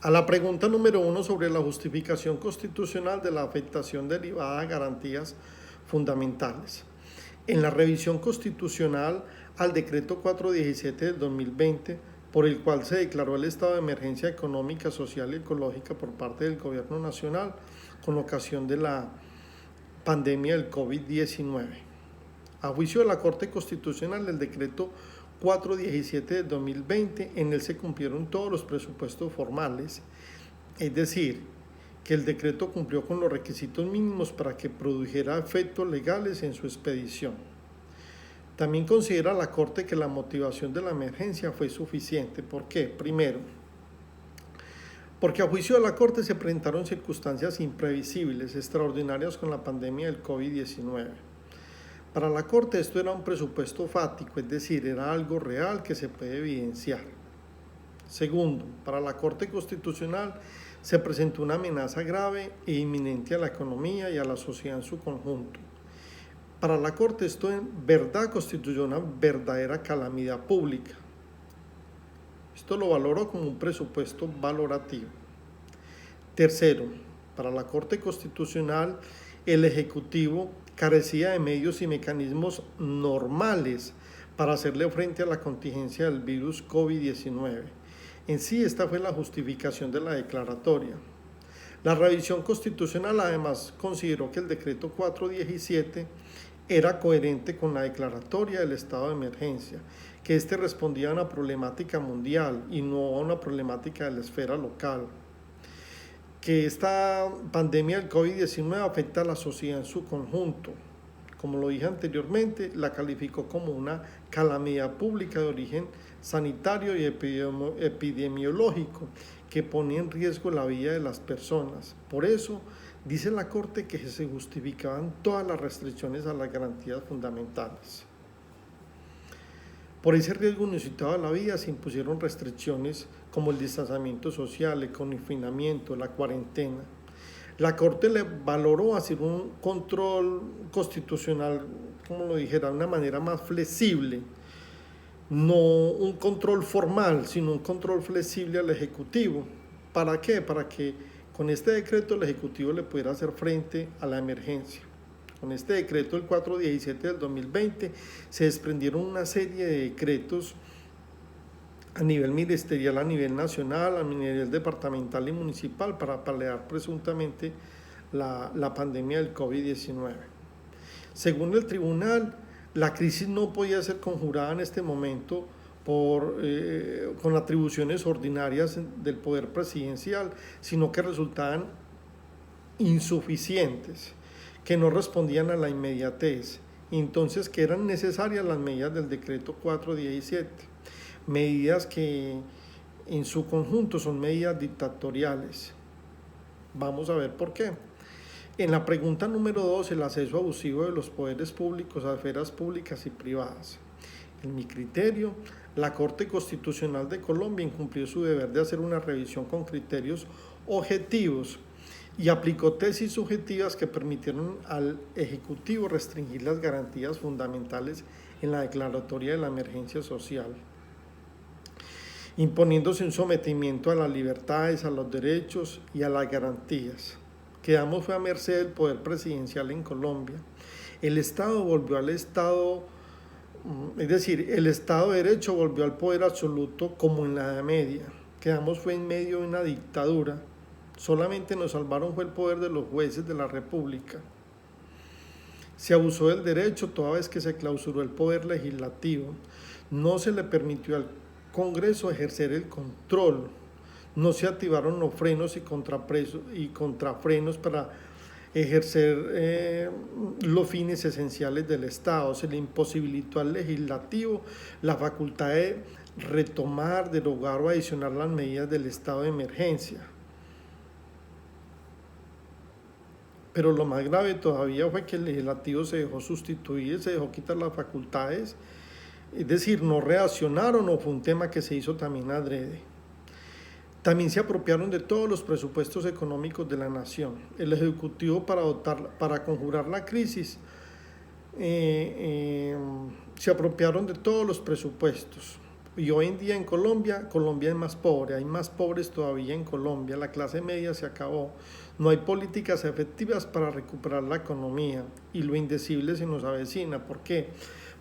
A la pregunta número 1 sobre la justificación constitucional de la afectación derivada a garantías fundamentales. En la revisión constitucional al decreto 417 del 2020, por el cual se declaró el estado de emergencia económica, social y ecológica por parte del Gobierno Nacional con ocasión de la pandemia del COVID-19. A juicio de la Corte Constitucional, el decreto 417 de 2020, en él se cumplieron todos los presupuestos formales, es decir, que el decreto cumplió con los requisitos mínimos para que produjera efectos legales en su expedición. También considera la Corte que la motivación de la emergencia fue suficiente. ¿Por qué? Primero, porque a juicio de la Corte se presentaron circunstancias imprevisibles, extraordinarias con la pandemia del COVID-19. Para la Corte esto era un presupuesto fático, es decir, era algo real que se puede evidenciar. Segundo, para la Corte Constitucional se presentó una amenaza grave e inminente a la economía y a la sociedad en su conjunto. Para la Corte esto en verdad constituyó una verdadera calamidad pública. Esto lo valoró como un presupuesto valorativo. Tercero, para la Corte Constitucional el Ejecutivo carecía de medios y mecanismos normales para hacerle frente a la contingencia del virus COVID-19. En sí, esta fue la justificación de la declaratoria. La revisión constitucional además consideró que el decreto 417 era coherente con la declaratoria del estado de emergencia, que este respondía a una problemática mundial y no a una problemática de la esfera local, que esta pandemia del COVID-19 afecta a la sociedad en su conjunto. Como lo dije anteriormente, la calificó como una calamidad pública de origen sanitario y epidemiológico que pone en riesgo la vida de las personas. Por eso, dice la Corte que se justificaban todas las restricciones a las garantías fundamentales. Por ese riesgo inusitado a la vida se impusieron restricciones como el distanciamiento social, el confinamiento, la cuarentena. La Corte le valoró hacer un control constitucional, como lo dijera, de una manera más flexible, no un control formal, sino un control flexible al Ejecutivo. ¿Para qué? Para que con este decreto el Ejecutivo le pudiera hacer frente a la emergencia. Con este decreto, el 417 del 2020, se desprendieron una serie de decretos a nivel ministerial, a nivel nacional, a nivel departamental y municipal para paliar presuntamente la pandemia del COVID-19. Según el tribunal, la crisis no podía ser conjurada en este momento con atribuciones ordinarias del poder presidencial, sino que resultaban insuficientes, que no respondían a la inmediatez, y entonces que eran necesarias las medidas del decreto 417, medidas que en su conjunto son medidas dictatoriales. Vamos a ver por qué. En la pregunta número 2, el acceso abusivo de los poderes públicos a esferas públicas y privadas. En mi criterio, la Corte Constitucional de Colombia incumplió su deber de hacer una revisión con criterios objetivos y aplicó tesis subjetivas que permitieron al Ejecutivo restringir las garantías fundamentales en la declaratoria de la emergencia social, imponiéndose un sometimiento a las libertades, a los derechos y a las garantías. Quedamos fue a merced del poder presidencial en Colombia. El Estado volvió al Estado, es decir, el Estado de Derecho volvió al poder absoluto como en la Edad Media. Quedamos fue en medio de una dictadura. Solamente nos salvaron fue el poder de los jueces de la República. Se abusó del derecho toda vez que se clausuró el poder legislativo. No se le permitió al Congreso ejercer el control. No se activaron los frenos y contrafrenos para ejercer los fines esenciales del Estado. Se le imposibilitó al legislativo la facultad de retomar, derogar o adicionar las medidas del estado de emergencia. Pero lo más grave todavía fue que el legislativo se dejó sustituir, se dejó quitar las facultades, es decir, no reaccionaron o fue un tema que se hizo también adrede. También se apropiaron de todos los presupuestos económicos de la nación. El Ejecutivo para conjurar la crisis se apropiaron de todos los presupuestos. Y hoy en día en Colombia, Colombia es más pobre, hay más pobres todavía en Colombia, la clase media se acabó, no hay políticas efectivas para recuperar la economía y lo indecible se nos avecina. ¿Por qué?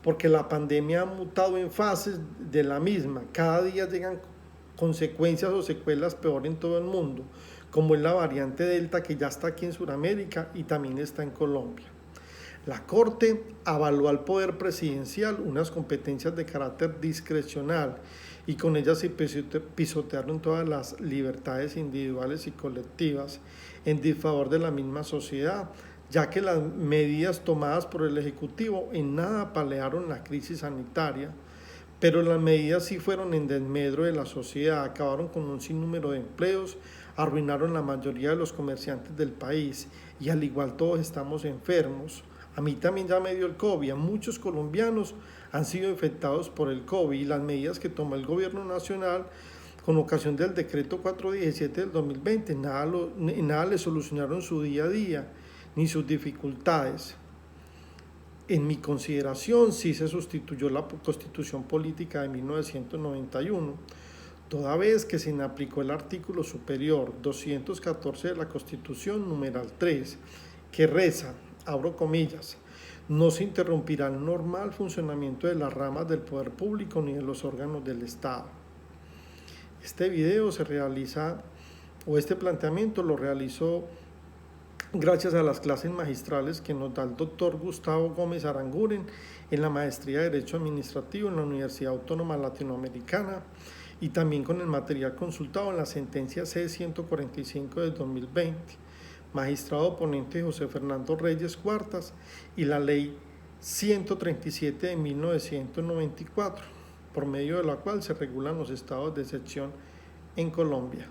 Porque la pandemia ha mutado en fases de la misma, cada día llegan consecuencias o secuelas peor en todo el mundo, como es la variante Delta que ya está aquí en Sudamérica y también está en Colombia. La Corte avaló al Poder Presidencial unas competencias de carácter discrecional y con ellas se pisotearon todas las libertades individuales y colectivas en disfavor de la misma sociedad, ya que las medidas tomadas por el Ejecutivo en nada paliaron la crisis sanitaria, pero las medidas sí fueron en desmedro de la sociedad, acabaron con un sinnúmero de empleos, arruinaron la mayoría de los comerciantes del país y al igual todos estamos enfermos. A mí también ya me dio el COVID, a muchos colombianos han sido infectados por el COVID y las medidas que tomó el gobierno nacional con ocasión del decreto 417 del 2020 nada le solucionaron su día a día ni sus dificultades. En mi consideración, sí se sustituyó la Constitución Política de 1991, toda vez que se aplicó el artículo superior 214 de la Constitución, numeral 3, que reza, abro comillas, no se interrumpirá el normal funcionamiento de las ramas del poder público ni de los órganos del Estado. Este video se realiza, o este planteamiento lo realizó gracias a las clases magistrales que nos da el doctor Gustavo Gómez Aranguren en la maestría de Derecho Administrativo en la Universidad Autónoma Latinoamericana y también con el material consultado en la sentencia C-145 del 2020, magistrado ponente José Fernando Reyes Cuartas, y la ley 137 de 1994, por medio de la cual se regulan los estados de excepción en Colombia.